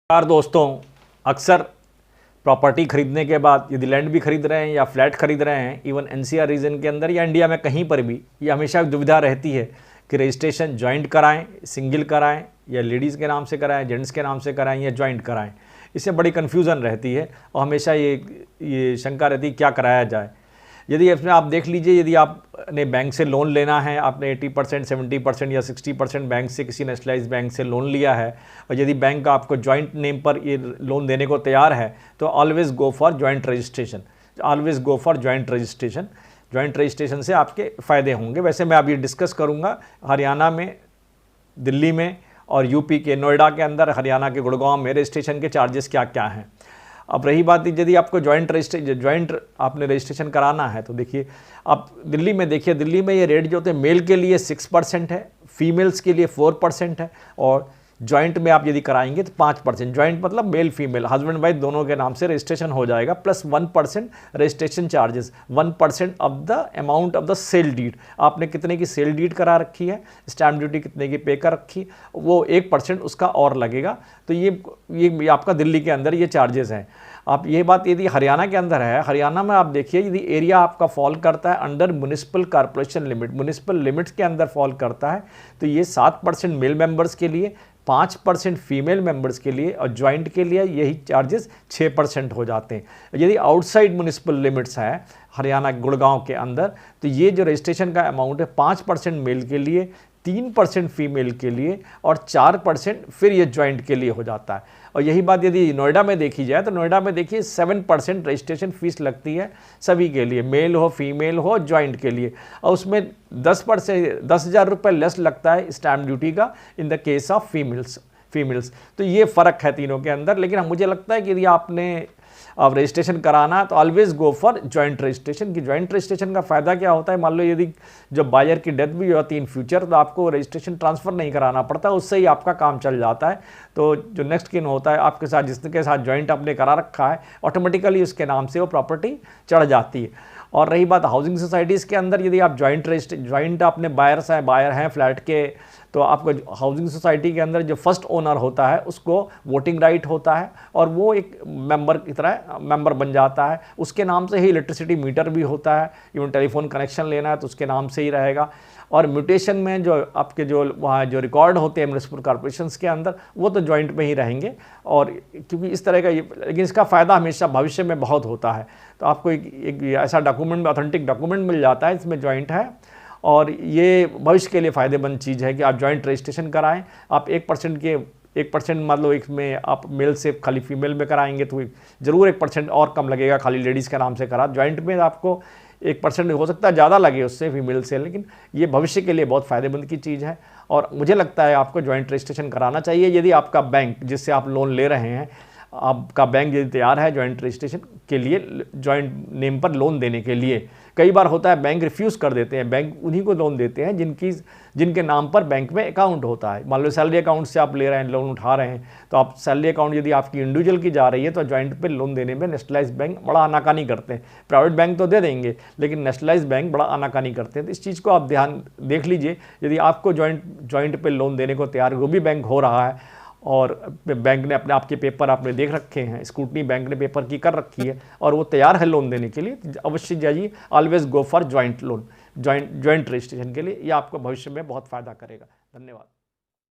यार दोस्तों, अक्सर प्रॉपर्टी खरीदने के बाद यदि लैंड भी खरीद रहे हैं या फ्लैट खरीद रहे हैं, इवन एनसीआर रीजन के अंदर या इंडिया में कहीं पर भी, ये हमेशा दुविधा रहती है कि रजिस्ट्रेशन जॉइंट कराएं, सिंगल कराएं, या लेडीज़ के नाम से कराएं, जेंट्स के नाम से कराएं या जॉइंट कराएं। इससे बड़ी कन्फ्यूज़न रहती है और हमेशा ये शंका रहती है क्या कराया जाए। यदि इसमें आप देख लीजिए, यदि आपने बैंक से लोन लेना है, आपने 80%, 70% या 60% बैंक से, किसी नेशनलाइज बैंक से लोन लिया है, और यदि बैंक आपको जॉइंट नेम पर ये लोन देने को तैयार है, तो always go for joint registration. Always go for joint registration. Joint registration से आपके फ़ायदे होंगे। वैसे मैं अभी डिस्कस करूँगा हरियाणा में, दिल्ली में और यूपी के नोएडा के अंदर, हरियाणा के गुड़गांव में रजिस्ट्रेशन के चार्जेस क्या क्या हैं। अब रही बात, यदि आपको जॉइंट आपने रजिस्ट्रेशन कराना है, तो देखिए आप दिल्ली में देखिए, दिल्ली में ये रेट जो होते हैं, मेल के लिए 6% है, फीमेल्स के लिए 4% है, और जॉइंट में आप यदि कराएंगे तो 5%। जॉइंट मतलब मेल फीमेल, हस्बैंड वाइफ दोनों के नाम से रजिस्ट्रेशन हो जाएगा, plus 1% registration charges, 1% of the amount of the sale deed. आपने कितने की सेल डीड करा रखी है, स्टैम्प ड्यूटी कितने की पे कर रखी, वो 1% उसका और लगेगा। तो ये आपका दिल्ली के अंदर ये चार्जेस हैं। आप ये बात यदि हरियाणा के अंदर है, हरियाणा में आप देखिए, यदि एरिया आपका फॉल करता है under municipal corporation limit, municipal limits के अंदर फॉल करता है, तो ये 7% मेल मेंबर्स के लिए, 5% फीमेल मेंबर्स के लिए, और जॉइंट के लिए यही चार्जेस 6% हो जाते हैं। यदि आउटसाइड म्युनिसिपल लिमिट्स है हरियाणा गुड़गांव के अंदर, तो ये जो रजिस्ट्रेशन का अमाउंट है 5% मेल के लिए, 3% फीमेल के लिए, और 4% फिर ये जॉइंट के लिए हो जाता है। और यही बात यदि नोएडा में देखी जाए, तो नोएडा में देखिए 7% रजिस्ट्रेशन फीस लगती है सभी के लिए, मेल हो, फीमेल हो, जॉइंट के लिए, और उसमें 10,000 रुपये लेस लगता है स्टैम्प ड्यूटी का in the case of females. तो ये फ़र्क है तीनों के अंदर। लेकिन मुझे लगता है कि यदि आपने अब रजिस्ट्रेशन कराना, तो always go for joint registration. की जॉइंट रजिस्ट्रेशन का फ़ायदा क्या होता है, मान लो यदि जब बायर की डेथ भी होती है इन फ्यूचर, तो आपको रजिस्ट्रेशन ट्रांसफ़र नहीं कराना पड़ता, उससे ही आपका काम चल जाता है। तो जो नेक्स्ट किन होता है आपके साथ, जिसके साथ जॉइंट आपने करा रखा है, ऑटोमेटिकली उसके नाम से वो प्रॉपर्टी चढ़ जाती है। और रही बात हाउसिंग सोसाइटीज़ के अंदर, यदि आप जॉइंट आपने बायर हैं फ्लैट के, तो आपको हाउसिंग सोसाइटी के अंदर जो फर्स्ट ओनर होता है उसको वोटिंग राइट होता है, और वो एक मेंबर की तरह मेंबर बन जाता है। उसके नाम से ही इलेक्ट्रिसिटी मीटर भी होता है, इवन टेलीफोन कनेक्शन लेना है तो उसके नाम से ही रहेगा। और म्यूटेशन में जो आपके जो वहाँ जो रिकॉर्ड होते हैं म्युनिसिपल कॉर्पोरेशंस के अंदर, वो तो जॉइंट में ही रहेंगे। और क्योंकि इस तरह का लेकिन इसका फ़ायदा हमेशा भविष्य में बहुत होता है। तो आपको एक ऐसा डॉक्यूमेंट, ऑथेंटिक डॉक्यूमेंट मिल जाता है इसमें जॉइंट है, और ये भविष्य के लिए फ़ायदेमंद चीज़ है कि आप जॉइंट रजिस्ट्रेशन कराएं। आप 1% मान लो इसमें आप मेल से खाली फीमेल में कराएंगे तो ज़रूर 1% और कम लगेगा, खाली लेडीज़ के नाम से करा। जॉइंट में आपको 1% हो सकता है ज़्यादा लगे उससे फीमेल से, लेकिन ये भविष्य के लिए बहुत फ़ायदेमंद की चीज़ है। और मुझे लगता है आपको जॉइंट रजिस्ट्रेशन कराना चाहिए। यदि आपका बैंक जिससे आप लोन ले रहे हैं, आपका बैंक यदि तैयार है जॉइंट रजिस्ट्रेशन के लिए, जॉइंट नेम पर लोन देने के लिए, कई बार होता है बैंक रिफ्यूज़ कर देते हैं। बैंक उन्हीं को लोन देते हैं जिनके नाम पर बैंक में अकाउंट होता है। मान लो सैलरी अकाउंट से आप ले रहे हैं, लोन उठा रहे हैं, तो आप सैलरी अकाउंट यदि आपकी इंडिविजुअल की जा रही है, तो जॉइंट पे लोन देने में नेशनलाइज बैंक बड़ा आनाकानी करते हैं। प्राइवेट बैंक तो दे देंगे, लेकिन नेशनलाइज बैंक बड़ा आनाकानी करते हैं। तो इस चीज़ को आप ध्यान देख लीजिए। यदि आपको जॉइंट पे लोन देने को तैयार वो भी बैंक हो रहा है, और बैंक ने अपने आपके पेपर आपने देख रखे हैं, स्क्रूटनी बैंक ने पेपर की कर रखी है, और वो तैयार है लोन देने के लिए, तो अवश्य जाइए। Always go for joint loan, joint registration के लिए। ये आपको भविष्य में बहुत फ़ायदा करेगा। धन्यवाद।